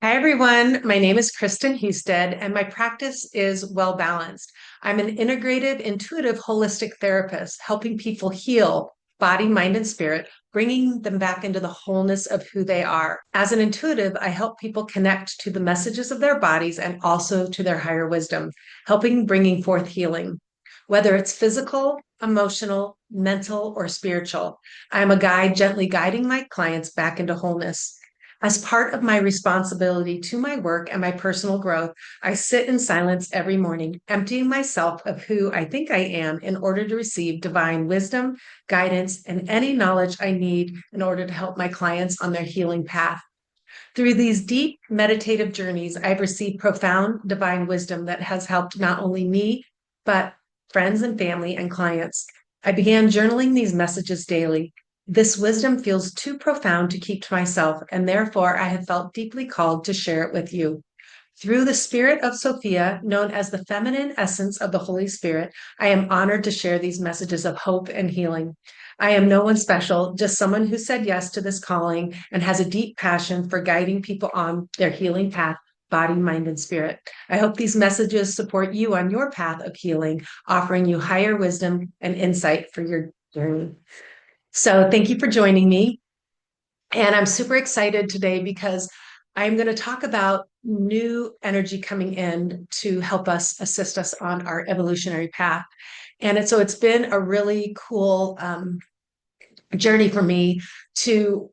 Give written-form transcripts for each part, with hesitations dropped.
Hi, everyone. My name is Kristen Husted, and my practice is well balanced. I'm an integrative, intuitive, holistic therapist, helping people heal body, mind, and spirit, bringing them back into the wholeness of who they are. As an intuitive, I help people connect to the messages of their bodies and also to their higher wisdom, helping bringing forth healing. Whether it's physical, emotional, mental, or spiritual, I'm a guide gently guiding my clients back into wholeness. As part of my responsibility to my work and my personal growth, I sit in silence every morning, emptying myself of who I think I am in order to receive divine wisdom, guidance, and any knowledge I need in order to help my clients on their healing path. Through these deep meditative journeys, I've received profound divine wisdom that has helped not only me, but friends and family and clients. I began journaling these messages daily. This wisdom feels too profound to keep to myself, and therefore I have felt deeply called to share it with you. Through the spirit of Sophia, known as the feminine essence of the Holy Spirit, I am honored to share these messages of hope and healing. I am no one special, just someone who said yes to this calling and has a deep passion for guiding people on their healing path, body, mind, and spirit. I hope these messages support you on your path of healing, offering you higher wisdom and insight for your journey. So thank you for joining me. And I'm super excited today because I'm going to talk about new energy coming in to help us assist us on our evolutionary path. And it's been a really cool journey for me to,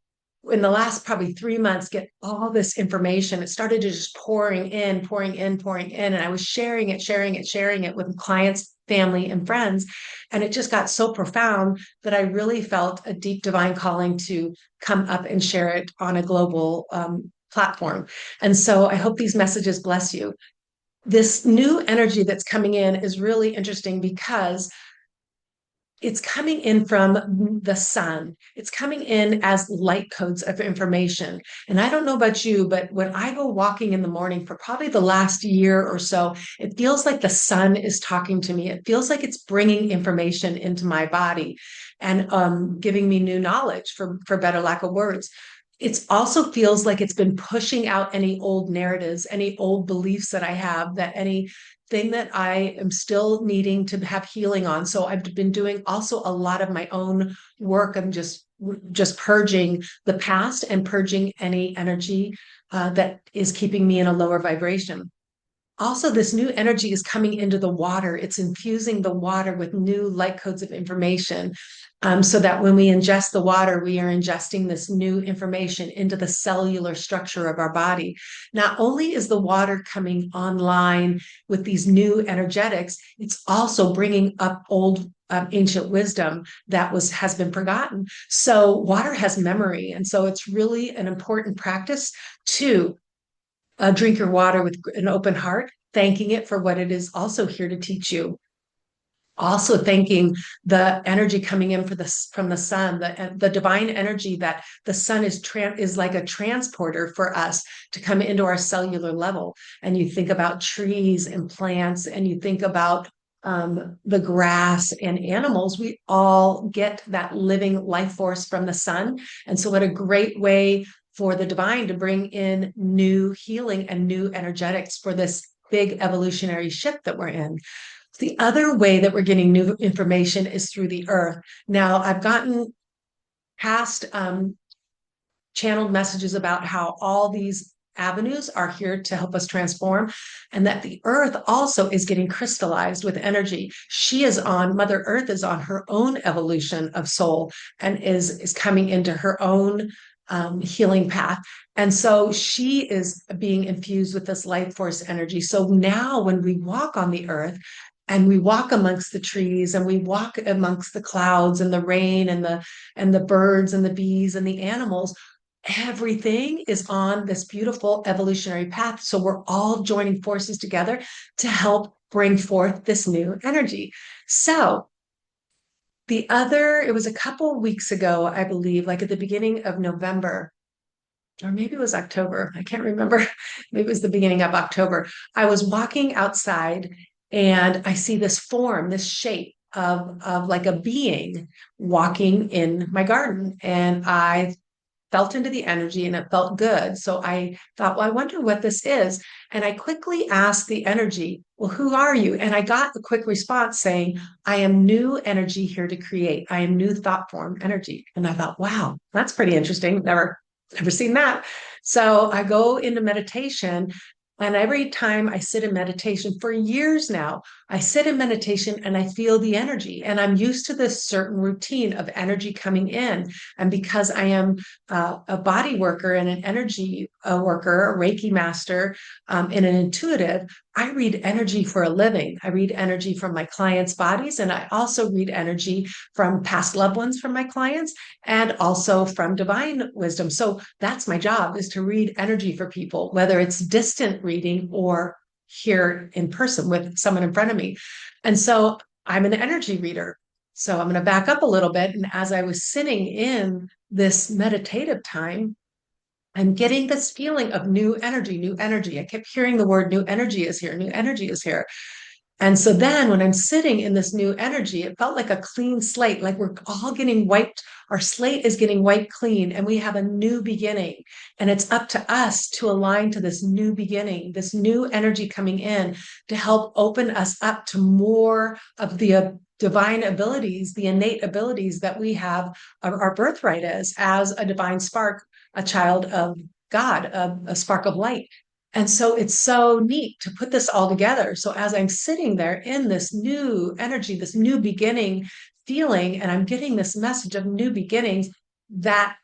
in the last probably 3 months, get all this information. It started to just pouring in, pouring in, pouring in. And I was sharing it with clients, family, and friends. And it just got so profound that I really felt a deep divine calling to come up and share it on a global platform. And so I hope these messages bless you. This new energy that's coming in is really interesting because it's coming in from the sun. It's coming in as light codes of information. And I don't know about you, but when I go walking in the morning for probably the last year or so, it feels like the sun is talking to me. It feels like it's bringing information into my body and giving me new knowledge, for better lack of words. It also feels like it's been pushing out any old narratives, any old beliefs that I have, that any thing that I am still needing to have healing on. So I've been doing also a lot of my own work. I'm just purging the past and purging any energy that is keeping me in a lower vibration. Also, this new energy is coming into the water. It's infusing the water with new light codes of information, so that when we ingest the water, we are ingesting this new information into the cellular structure of our body. Not only is the water coming online with these new energetics, it's also bringing up old ancient wisdom that has been forgotten. So water has memory, and so it's really an important practice to drink your water with an open heart, thanking it for what it is also here to teach you. Also thanking the energy coming in from the sun, the divine energy that the sun is like a transporter for us to come into our cellular level. And you think about trees and plants, and you think about the grass and animals. We all get that living life force from the sun. And so what a great way for the divine to bring in new healing and new energetics for this big evolutionary shift that we're in. The other way that we're getting new information is through the earth. Now, I've gotten past channeled messages about how all these avenues are here to help us transform, and that the earth also is getting crystallized with energy. Mother Earth is on her own evolution of soul and is coming into her own healing path. And so she is being infused with this life force energy. So now when we walk on the earth and we walk amongst the trees and we walk amongst the clouds and the rain and the birds and the bees and the animals, everything is on this beautiful evolutionary path. So we're all joining forces together to help bring forth this new energy. So it was a couple weeks ago, I believe, like at the beginning of November, or maybe it was October. I can't remember. Maybe it was the beginning of October. I was walking outside and I see this form, this shape of like a being walking in my garden. And I felt into the energy and it felt good. So I thought, well, I wonder what this is. And I quickly asked the energy, well, who are you? And I got a quick response saying, I am new energy here to create. I am new thought form energy. And I thought, wow, that's pretty interesting. Never seen that. So I go into meditation. And every time I sit in meditation for years now, I sit in meditation and I feel the energy. And I'm used to this certain routine of energy coming in. And because I am a body worker and an energy worker, a Reiki master, and an intuitive, I read energy for a living. I read energy from my clients' bodies, and I also read energy from past loved ones from my clients and also from divine wisdom. So that's my job, is to read energy for people, whether it's distant reading or here in person with someone in front of me. And so I'm an energy reader. So I'm going to back up a little bit. And as I was sitting in this meditative time, I'm getting this feeling of new energy, new energy. I kept hearing the word new energy is here, new energy is here. And so then when I'm sitting in this new energy, it felt like a clean slate, like we're all getting wiped. Our slate is getting wiped clean and we have a new beginning. And it's up to us to align to this new beginning, this new energy coming in to help open us up to more of the divine abilities, the innate abilities that we have, our birthright is as a divine spark, a child of God, a spark of light. And so it's so neat to put this all together. So as I'm sitting there in this new energy, this new beginning feeling, and I'm getting this message of new beginnings, that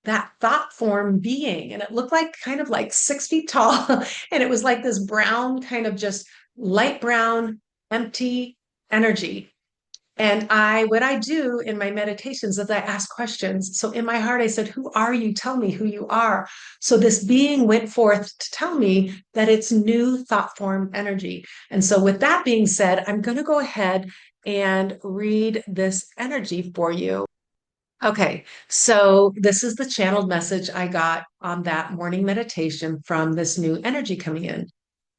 that thought form being, and it looked like kind of like 6 feet tall, and it was like this brown, kind of just light brown, empty energy. And what I do in my meditations is I ask questions. So in my heart, I said, who are you? Tell me who you are. So this being went forth to tell me that it's new thought form energy. And so with that being said, I'm going to go ahead and read this energy for you. Okay, so this is the channeled message I got on that morning meditation from this new energy coming in.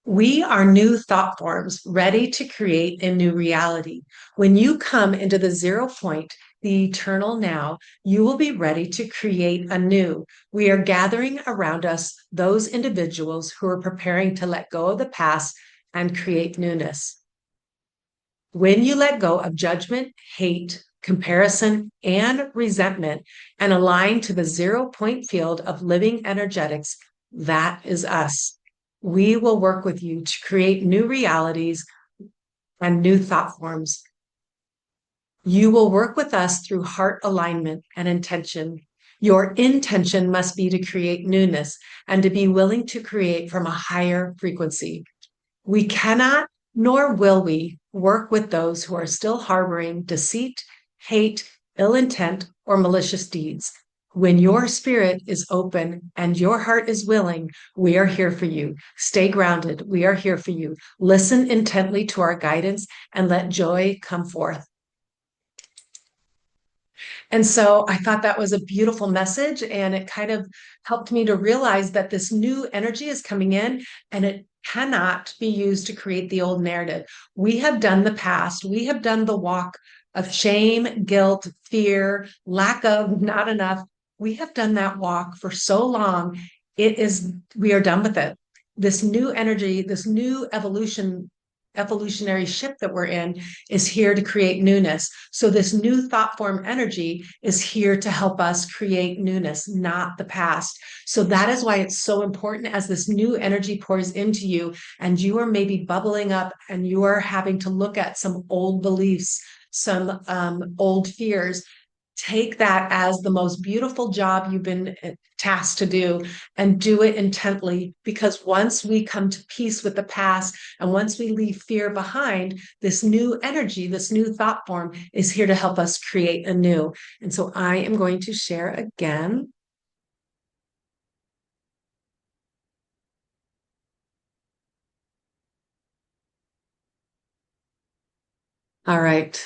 We are new thought forms ready to create a new reality. When you come into the 0 point, the eternal now, you will be ready to create anew. We are gathering around us those individuals who are preparing to let go of the past and create newness. When you let go of judgment, hate, comparison, and resentment and align to the 0 point field of living energetics, that is us. We will work with you to create new realities and new thought forms. You will work with us through heart alignment and intention. Your intention must be to create newness and to be willing to create from a higher frequency. We cannot, nor will we, work with those who are still harboring deceit, hate, ill intent, or malicious deeds. When your spirit is open and your heart is willing, we are here for you. Stay grounded. We are here for you. Listen intently to our guidance and let joy come forth. And so I thought that was a beautiful message. And it kind of helped me to realize that this new energy is coming in and it cannot be used to create the old narrative. We have done the past, we have done the walk of shame, guilt, fear, lack of, not enough. We have done that walk for so long. We are done with it. This new energy, this new evolutionary shift that we're in is here to create newness. So this new thought form energy is here to help us create newness, not the past. So that is why it's so important as this new energy pours into you and you are maybe bubbling up and you are having to look at some old beliefs, some old fears. Take that as the most beautiful job you've been tasked to do and do it intently, because once we come to peace with the past and once we leave fear behind, this new energy, this new thought form is here to help us create anew. And so I am going to share again. All right.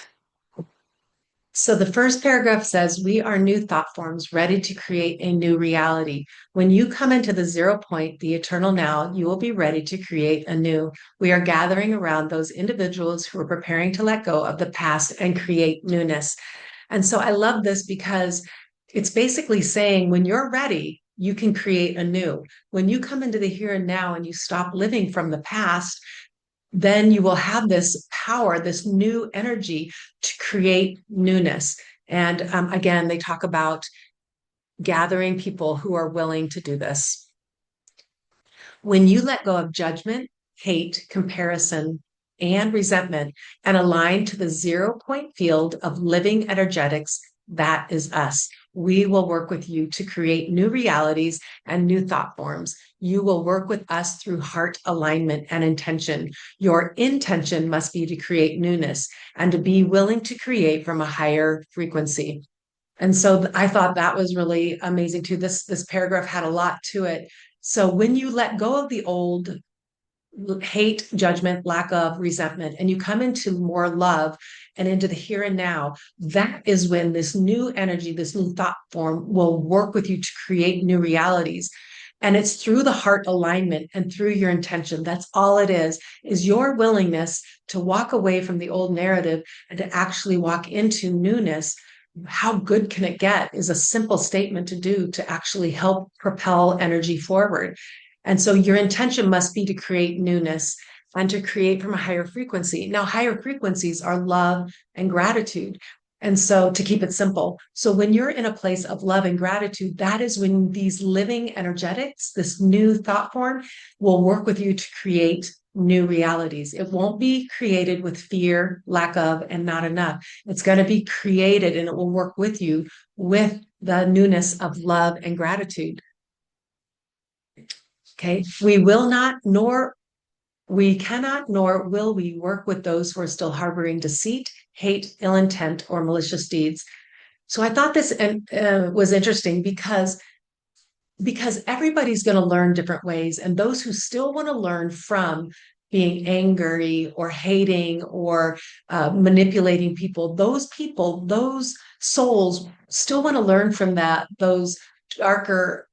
So the first paragraph says, we are new thought forms ready to create a new reality. When you come into the 0 point, the eternal now, you will be ready to create anew. We are gathering around those individuals who are preparing to let go of the past and create newness. And so I love this because It's basically saying when you're ready, you can create anew. When you come into the here and now and you stop living from the past, then you will have this power, this new energy to create newness. And again, they talk about gathering people who are willing to do this. When you let go of judgment, hate, comparison, and resentment and align to the 0 point field of living energetics, that is us. We will work with you to create new realities and new thought forms. You will work with us through heart alignment and intention. Your intention must be to create newness and to be willing to create from a higher frequency. And so I thought that was really amazing too. This paragraph had a lot to it. So when you let go of the old hate, judgment, lack of resentment, and you come into more love and into the here and now, that is when this new energy, this new thought form will work with you to create new realities. And it's through the heart alignment and through your intention. That's all it is your willingness to walk away from the old narrative and to actually walk into newness. How good can it get is a simple statement to do to actually help propel energy forward. And so your intention must be to create newness and to create from a higher frequency. Now, higher frequencies are love and gratitude. And so to keep it simple. So when you're in a place of love and gratitude, that is when these living energetics, this new thought form, will work with you to create new realities. It won't be created with fear, lack of, and not enough. It's going to be created and it will work with you with the newness of love and gratitude. Okay. We cannot, nor will we work with those who are still harboring deceit, hate, ill intent, or malicious deeds. So I thought this was interesting because everybody's going to learn different ways, and those who still want to learn from being angry or hating or manipulating people, those souls still want to learn from those darker,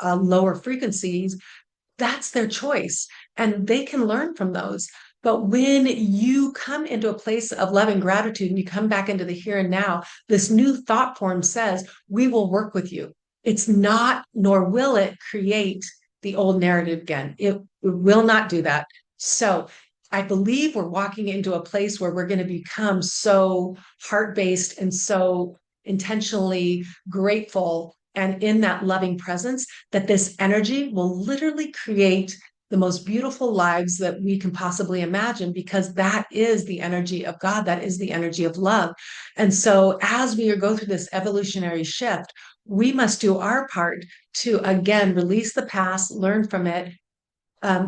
lower frequencies. That's their choice, and they can learn from those. But when you come into a place of love and gratitude and you come back into the here and now, this new thought form says, we will work with you. It's not, nor will it create the old narrative again. It will not do that. So I believe we're walking into a place where we're going to become so heart based and so intentionally grateful and in that loving presence that this energy will literally create the most beautiful lives that we can possibly imagine, because that is the energy of God. That is the energy of love. And so as we go through this evolutionary shift, we must do our part to, again, release the past, learn from it,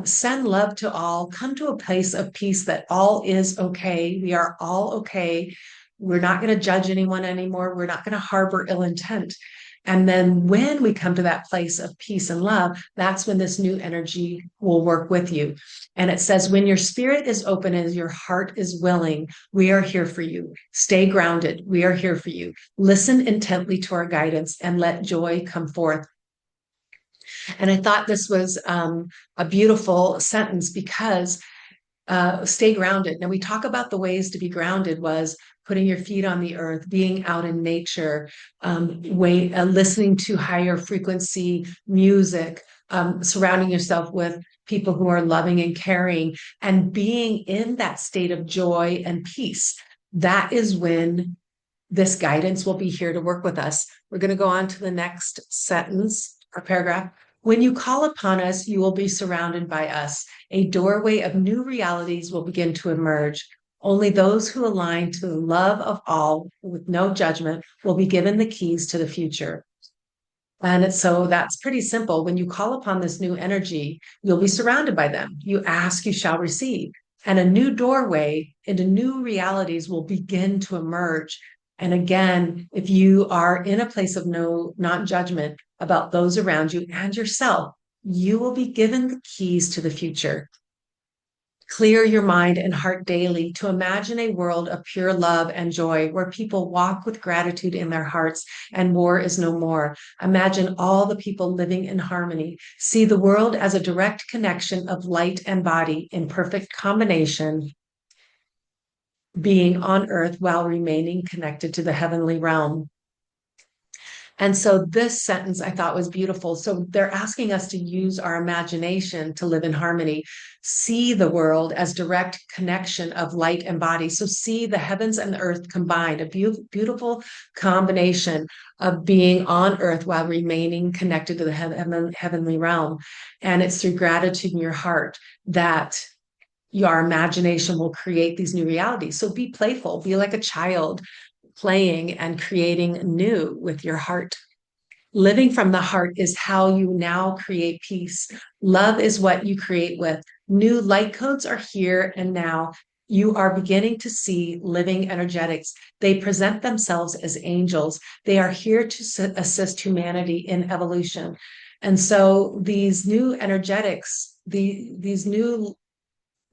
send love to all, come to a place of peace that all is okay. We are all okay. We're not going to judge anyone anymore. We're not going to harbor ill intent. And then when we come to that place of peace and love, that's when this new energy will work with you. And it says, when your spirit is open and your heart is willing, we are here for you. Stay grounded. We are here for you. Listen intently to our guidance and let joy come forth. And I thought this was a beautiful sentence because stay grounded. Now we talk about the ways to be grounded was putting your feet on the earth, being out in nature, listening to higher frequency music, surrounding yourself with people who are loving and caring, and being in that state of joy and peace. That is when this guidance will be here to work with us. We're going to go on to the next sentence or paragraph. When you call upon us, you will be surrounded by us. A doorway of new realities will begin to emerge. Only those who align to the love of all with no judgment will be given the keys to the future. And so that's pretty simple. When you call upon this new energy, you'll be surrounded by them. You ask, you shall receive. And a new doorway into new realities will begin to emerge. And again, if you are in a place of not judgment about those around you and yourself, you will be given the keys to the future. Clear your mind and heart daily to imagine a world of pure love and joy where people walk with gratitude in their hearts and war is no more. Imagine all the people living in harmony. See the world as a direct connection of light and body in perfect combination, being on earth while remaining connected to the heavenly realm. And so this sentence I thought was beautiful. So they're asking us to use our imagination to live in harmony, see the world as direct connection of light and body. So see the heavens and the earth combined, a beautiful combination of being on earth while remaining connected to the heavenly realm. And it's through gratitude in your heart that your imagination will create these new realities. So be playful, be like a child playing and creating new with your heart. Living from the heart is how you now create peace. Love is what you create with. New light codes are here and now. You are beginning to see living energetics. They present themselves as angels. They are here to assist humanity in evolution. And so these new energetics, these new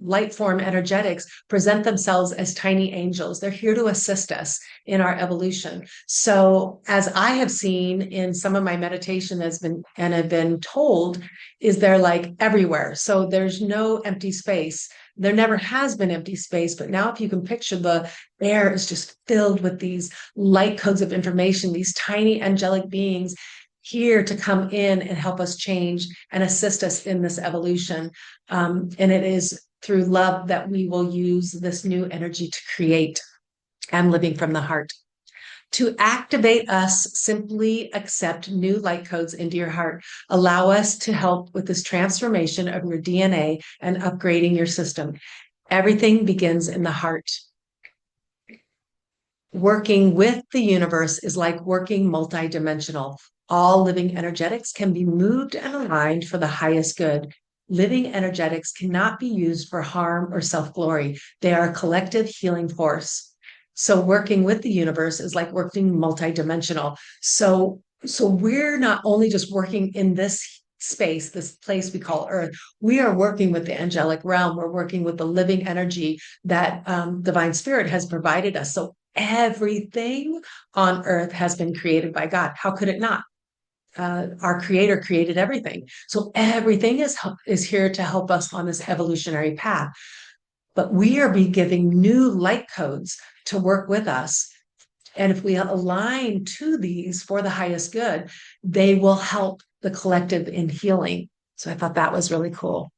light form energetics present themselves as tiny angels. They're here to assist us in our evolution. So, as I have seen in some of my meditation has been and have been told, is they're like everywhere. So there's no empty space. There never has been empty space, but now if you can picture the air is just filled with these light codes of information, these tiny angelic beings here to come in and help us change and assist us in this evolution. And it is through love that we will use this new energy to create and living from the heart. To activate us, simply accept new light codes into your heart. Allow us to help with this transformation of your DNA and upgrading your system. Everything begins in the heart. Working with the universe is like working multidimensional. All living energetics can be moved and aligned for the highest good. Living energetics cannot be used for harm or self-glory. They are a collective healing force. So working with the universe is like working multidimensional. So we're not only just working in this space, this place we call Earth, we are working with the angelic realm. We're working with the living energy that Divine Spirit has provided us. So everything on Earth has been created by God. How could it not? Our creator created everything. So everything is here to help us on this evolutionary path. But we are be giving new light codes to work with us. And if we align to these for the highest good, they will help the collective in healing. So I thought that was really cool.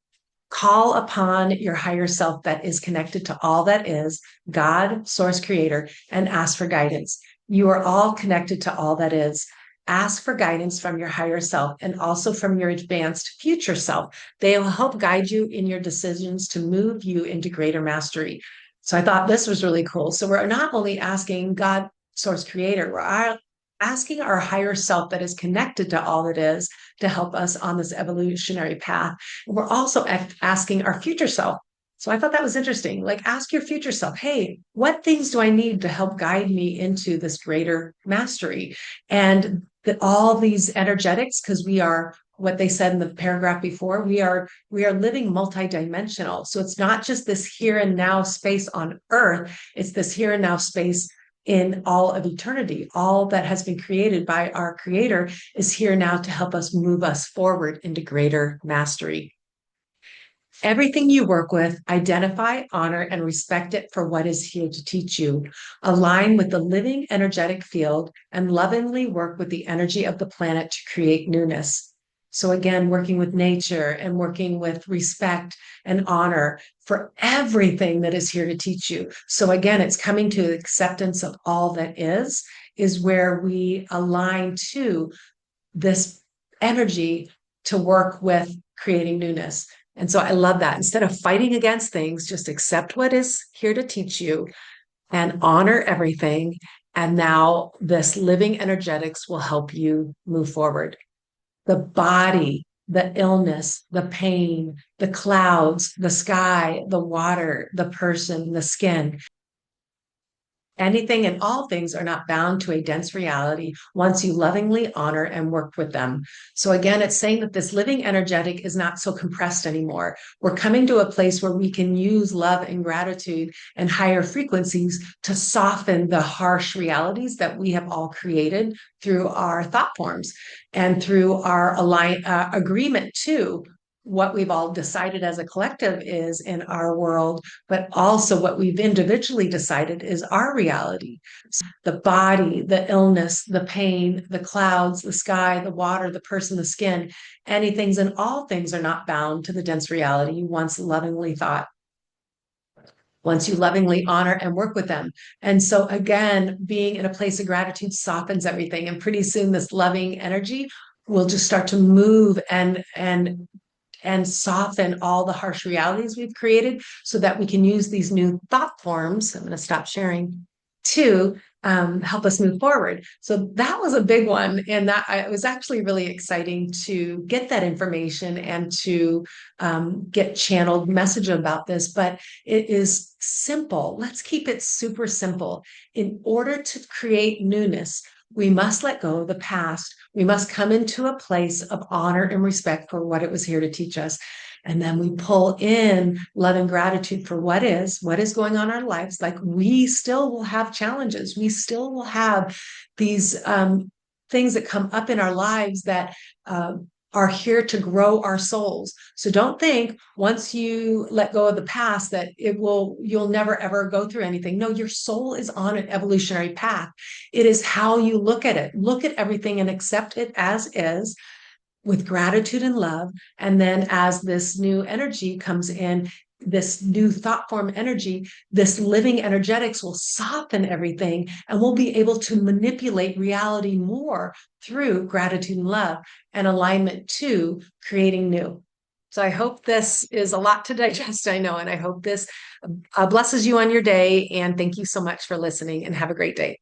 Call upon your higher self that is connected to all that is, God, source creator, and ask for guidance. You are all connected to all that is. Ask for guidance from your higher self and also from your advanced future self. They will help guide you in your decisions to move you into greater mastery. So I thought this was really cool. So we're not only asking God, source creator, we're asking our higher self that is connected to all that is to help us on this evolutionary path. And we're also asking our future self. So I thought that was interesting. Like, ask your future self, hey, what things do I need to help guide me into this greater mastery? And that all these energetics, because we are what they said in the paragraph before, we are living multidimensional. So it's not just this here and now space on earth, it's this here and now space in all of eternity. All that has been created by our creator is here now to help us move us forward into greater mastery. Everything you work with, identify, honor, and respect it for what is here to teach you. Align with the living energetic field and lovingly work with the energy of the planet to create newness. So, again, working with nature and working with respect and honor for everything that is here to teach you. So, again, it's coming to acceptance of all that is where we align to this energy to work with creating newness. And so I love that. Instead of fighting against things, just accept what is here to teach you and honor everything. And now this living energetics will help you move forward. The body, the illness, the pain, the clouds, the sky, the water, the person, the skin. Anything and all things are not bound to a dense reality once you lovingly honor and work with them. So, again, it's saying that this living energetic is not so compressed anymore. We're coming to a place where we can use love and gratitude and higher frequencies to soften the harsh realities that we have all created through our thought forms and through our agreement to what we've all decided as a collective is in our world, but also what we've individually decided is our reality. The body, the illness, the pain, the clouds, the sky, the water, the person, the skin, anything's and all things are not bound to the dense reality you once lovingly thought, once you lovingly honor and work with them. And so, again, being in a place of gratitude softens everything. And pretty soon, this loving energy will just start to move and soften all the harsh realities we've created so that we can use these new thought forms. I'm going to stop sharing to help us move forward. So that was a big one. And that it was actually really exciting to get that information and to get channeled message about this. But it is simple. Let's keep it super simple. In order to create newness, we must let go of the past. We must come into a place of honor and respect for what it was here to teach us. And then we pull in love and gratitude for what is going on in our lives. Like we still will have challenges. We still will have these things that come up in our lives that are here to grow our souls. So don't think once you let go of the past that you'll never ever go through anything. No, your soul is on an evolutionary path. It is how you look at it. Look at everything and accept it as is with gratitude and love. And then as this new energy comes in, this new thought form energy, this living energetics will soften everything and we'll be able to manipulate reality more through gratitude and love and alignment to creating new. So I hope this is a lot to digest, I know, and I hope this blesses you on your day. And thank you so much for listening and have a great day.